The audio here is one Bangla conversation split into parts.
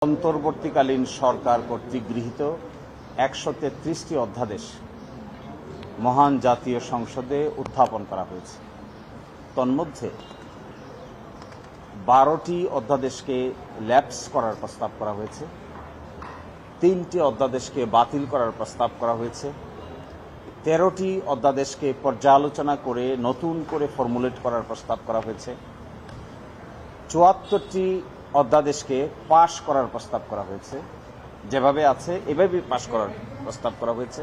অন্তর্বর্তীকালীন সরকার কর্তৃক গৃহীত ১৩৩টি অধ্যাদেশ মহান জাতীয় সংসদে উত্থাপন করা হয়েছে। তন্মধ্যে ১২টি অধ্যাদেশকে ল্যাপস করার প্রস্তাব করা হয়েছে, ৩টি অধ্যাদেশকে বাতিল করার প্রস্তাব করা হয়েছে, ১৩টি অধ্যাদেশকে পর্যালোচনা করে নতুন করে ফর্মুলেট করার প্রস্তাব করা হয়েছে, ৭৪টি অধ্যাদেশকে পাশ করার প্রস্তাব করা হয়েছে, যেভাবে আছে এভাবে পাশ করার প্রস্তাব করা হয়েছে,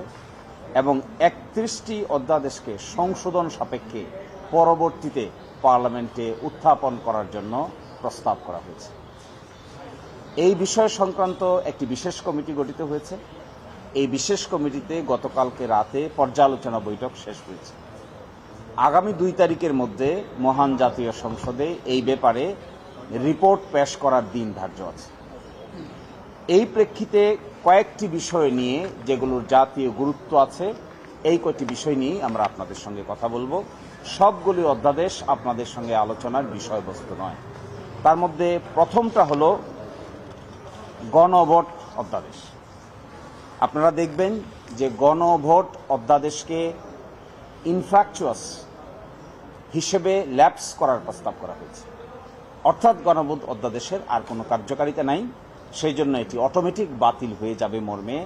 এবং ৩১টি অধ্যাদেশকে সংশোধন সাপেক্ষে পরবর্তীতে পার্লামেন্টে উত্থাপন করার জন্য প্রস্তাব করা হয়েছে। এই বিষয় সংক্রান্ত একটি বিশেষ কমিটি গঠিত হয়েছে। এই বিশেষ কমিটিতে গতকালকে রাতে পর্যালোচনা বৈঠক শেষ হয়েছে। আগামী ২ তারিখের মধ্যে মহান জাতীয় সংসদে এই ব্যাপারে রিপোর্ট পেশ করার দিন ধার্য আছে। এই প্রেক্ষিতে কয়েকটি বিষয় নিয়ে, যেগুলোর জাতীয় গুরুত্ব আছে, এই কয়েকটি বিষয় নিয়ে আমরা আপনাদের সঙ্গে কথা বলবো। সবগুলি অধ্যাদেশ আপনাদের সঙ্গে আলোচনার বিষয়বস্তু নয়। তার মধ্যে প্রথমটা হলো গণভোট অধ্যাদেশ। আপনারা দেখবেন যে গণভোট অধ্যাদেশকে ইনফ্রাকচুয়াস হিসেবে ল্যাপস করার প্রস্তাব করা হয়েছে। অর্থাৎ গণভোট অধ্যাদেশের আর কোনো কার্যকারিতা নাই, সেই জন্য এটি অটোমেটিক বাতিল হয়ে যাবে মর্মে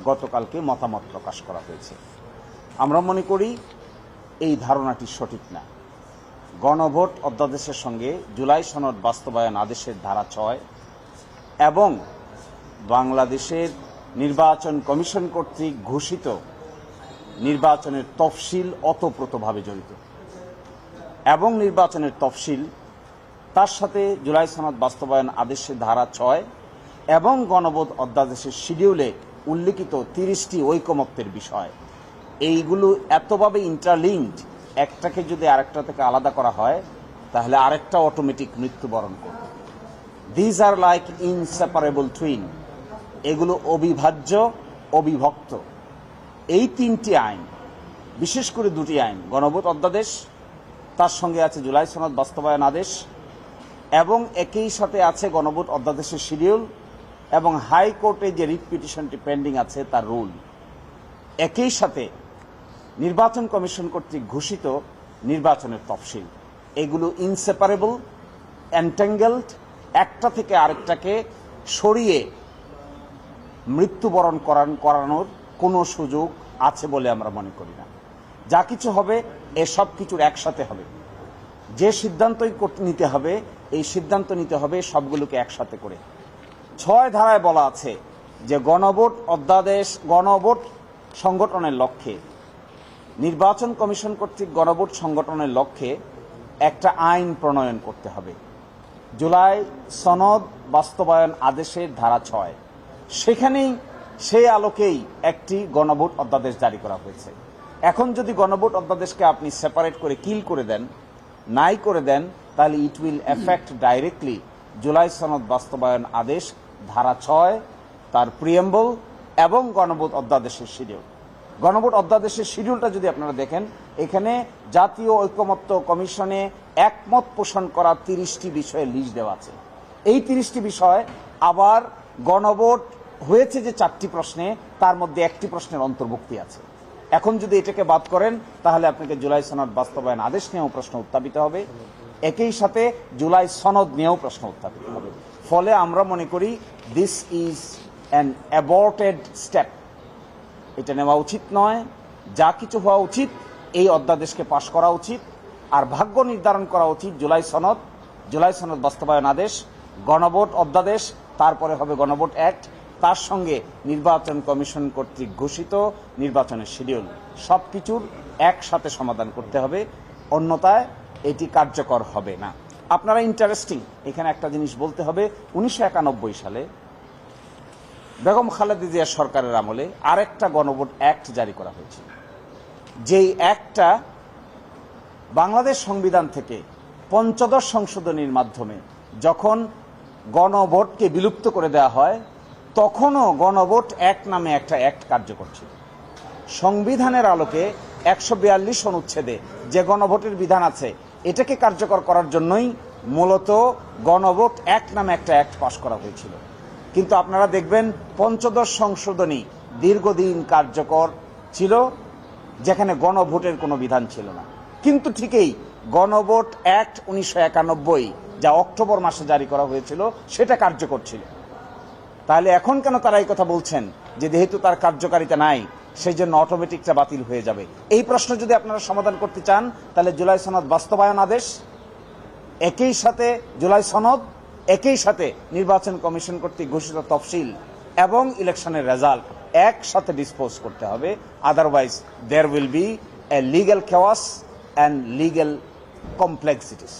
গতকালকে মতামত প্রকাশ করা হয়েছে। আমরা মনে করি এই ধারণাটি সঠিক না। গণভোট অধ্যাদেশের সঙ্গে জুলাই সনদ বাস্তবায়ন আদেশের ধারা ৬ এবং বাংলাদেশের নির্বাচন কমিশন কর্তৃক ঘোষিত নির্বাচনের তফসিল ওতপ্রোতভাবে জড়িত, এবং নির্বাচনের তফসিল তার সাথে জুলাই সনদ বাস্তবায়ন আদেশের ধারা ৬ এবং গণভোট অধ্যাদেশের শিডিউলে উল্লিখিত ৩০টি ঐকমত্যের বিষয়, এইগুলো এতভাবে ইন্টারলিঙ্কড, একটাকে যদি আরেকটা থেকে আলাদা করা হয় তাহলে আরেকটা অটোমেটিক মৃত্যুবরণ করবে। These are like inseparable twin, এগুলো অবিভাজ্য, অবিভক্ত। এই ৩টি আইন, বিশেষ করে ২টি আইন, গণভোট অধ্যাদেশ, তার সঙ্গে আছে জুলাই সনদ বাস্তবায়ন আদেশ, এবং একই সাথে আছে গণভোট অধ্যাদেশের শিডিউল এবং হাইকোর্টে যে রিট পিটিশনটি পেন্ডিং আছে তার রুল, একই সাথে নির্বাচন কমিশন কর্তৃক ঘোষিত নির্বাচনের তফসিল, এগুলো ইনসেপারেবল, এন্ট্যাঙ্গেলড, একটা থেকে আরেকটাকে সরিয়ে মৃত্যুবরণ করানোর কোনো সুযোগ আছে বলে আমরা মনে করি না। যা কিছু হবে এসব কিছুর একসাথে হবে। যে সিদ্ধান্তই নিতে হবে, এই সিদ্ধান্ত নিতে হবে সবগুলোকে একসাথে করে। ৬ ধারায় বলা আছে যে গণভোট অধ্যাদেশ গণভোট সংগঠনের লক্ষ্যে, নির্বাচন কমিশন কর্তৃক গণভোট সংগঠনের লক্ষ্যে একটা আইন প্রণয়ন করতে হবে। জুলাই সনদ বাস্তবায়ন আদেশের ধারা ৬, সেখানেই সেই আলোকেই একটি গণভোট অধ্যাদেশ জারি করা হয়েছে। এখন যদি গণভোট অধ্যাদেশকে আপনি সেপারেট করে কিল করে দেন, নাই করে দেন, তাহলে it will effect directly July সনদ বাস্তবায়ন আদেশ ধারা ৬, তার প্রিয়েম্বল এবং গণভোট অধ্যাদেশের শিডিউল। গণভোট অধ্যাদেশের শিডিউলটা যদি আপনারা দেখেন, এখানে জাতীয় ঐকমত্য কমিশনে একমত পোষণ করা ৩০টি বিষয়ে লিস্ট দেওয়া আছে। এই ৩০টি বিষয় আবার গণভোট হয়েছে যে ৪টি প্রশ্নে, তার মধ্যে একটি প্রশ্নের অন্তর্ভুক্তি আছে। এখন যদি এটাকে বাদ করেন তাহলে আপনাকে জুলাই সনদ বাস্তবায়ন আদেশ নিয়েও প্রশ্ন উত্থাপিত হবে, একই সাথে জুলাই সনদ নিয়েও প্রশ্ন উত্থাপিত হবে। ফলে আমরা মনে করি দিস ইজ অ্যান অ্যাবর্টেড স্টেপ, এটা নেওয়া উচিত নয়। যা কিছু হওয়া উচিত, এই অধ্যাদেশকে পাশ করা উচিত, আর ভাগ্য নির্ধারণ করা উচিত জুলাই সনদ বাস্তবায়ন আদেশ, গণভোট অধ্যাদেশ, তারপরে হবে গণভোট অ্যাক্ট, তার সঙ্গে নির্বাচন কমিশন কর্তৃক ঘোষিত নির্বাচনের শিডিউল, সবকিছুর একসাথে সমাধান করতে হবে, অন্যথায় এটি কার্যকর হবে না। আপনারা ইন্টারেস্টিং, এখানে একটা জিনিস বলতে হবে, ১৯৯১ সালে বেগম খালেদা জিয়া সরকারের আমলে আরেকটা গণভোট অ্যাক্ট জারি করা হয়েছিল। যেই অ্যাক্টটা বাংলাদেশ সংবিধান থেকে পঞ্চদশ সংশোধনীর মাধ্যমে যখন গণভোটকে বিলুপ্ত করে দেওয়া হয়, তখনও গণভোট অ্যাক্ট নামে একটা অ্যাক্ট কার্যকর ছিল। সংবিধানের আলোকে ১৪২ অনুচ্ছেদে যে গণভোটের বিধান আছে, এটাকে কার্যকর করার জন্যই মূলত গণভোট অ্যাক্ট নামে একটা অ্যাক্ট পাশ করা হয়েছিল। কিন্তু আপনারা দেখবেন পঞ্চদশ সংশোধনী দীর্ঘদিন কার্যকর ছিল, যেখানে গণভোটের কোনো বিধান ছিল না। কিন্তু ঠিকই গণভোট অ্যাক্ট 1991 যা অক্টোবর মাসে জারি করা হয়েছিল সেটা কার্যকর ছিল। তাহলে এখন কেন তারা এই কথা বলছেন যে যেহেতু তার কার্যকারিতা নাই সেই জন্য অটোমেটিকটা বাতিল হয়ে যাবে? এই প্রশ্ন যদি আপনারা সমাধান করতে চান তাহলে জুলাই সনদ বাস্তবায়ন আদেশ একই সাথে জুলাই সনদ একই সাথে নির্বাচন কমিশন কর্তৃক ঘোষিত তফসিল এবং ইলেকশনের রেজাল্ট একসাথে ডিসপোজ করতে হবে। Otherwise there will be a legal chaos and legal complexities.